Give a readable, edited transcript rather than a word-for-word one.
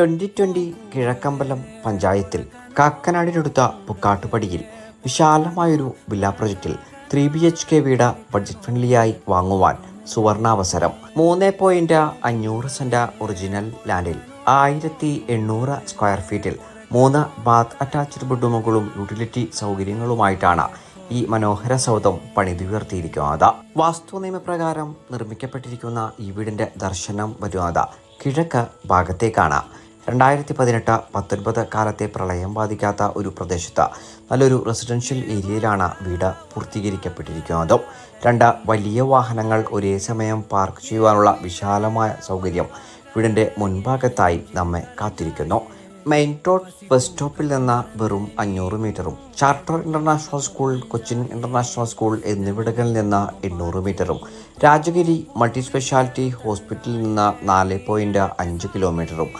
2020 കിഴക്കമ്പലം പഞ്ചായത്തിൽ കാക്കനാടിനടുത്ത പുക്കാട്ടുപടിയിൽ വിശാലമായൊരു villa പ്രൊജക്റ്റിൽ 3 BHK വീട് budget ഫ്രണ്ട്ലിയായി വാങ്ങുവാൻ സുവർണാവസരം. 3.5 സെന്റ് ഒറിജിനൽ ലാൻഡിൽ 1800 സ്ക്വയർ ഫീറ്റിൽ 3 ബാത്ത് അറ്റാച്ച്ഡ് ബെഡ്റൂമുകളും യൂട്ടിലിറ്റി സൗകര്യങ്ങളുമായിട്ടാണ് ഈ മനോഹര സൗധം പണിതുയർത്തിയിരിക്കുന്നത്. വാസ്തു നിയമപ്രകാരം നിർമ്മിക്കപ്പെട്ടിരിക്കുന്ന ഈ വീടിന്റെ ദർശനം വരുന്നത് കിഴക്ക് ഭാഗത്തേക്കാണ്. 2018-19 കാലത്തെ പ്രളയം ബാധിക്കാത്ത ഒരു പ്രദേശത്ത് നല്ലൊരു റെസിഡൻഷ്യൽ ഏരിയയിലാണ് വീട് പൂർത്തീകരിക്കപ്പെട്ടിരിക്കുന്നത്. 2 വലിയ വാഹനങ്ങൾ ഒരേ സമയം പാർക്ക് ചെയ്യുവാനുള്ള വിശാലമായ സൗകര്യം വീടിൻ്റെ മുൻഭാഗത്തായി നമ്മെ കാത്തിരിക്കുന്നു. മെയിൻ റോഡ് ബസ് സ്റ്റോപ്പിൽ നിന്ന് വെറും 500 മീറ്ററും charter international school, Cochin international school എന്നിവിടങ്ങളിൽ നിന്ന് 800 മീറ്ററും രാജഗിരി മൾട്ടി സ്പെഷ്യാലിറ്റി ഹോസ്പിറ്റലിൽ നിന്ന് 4.5 കിലോമീറ്ററും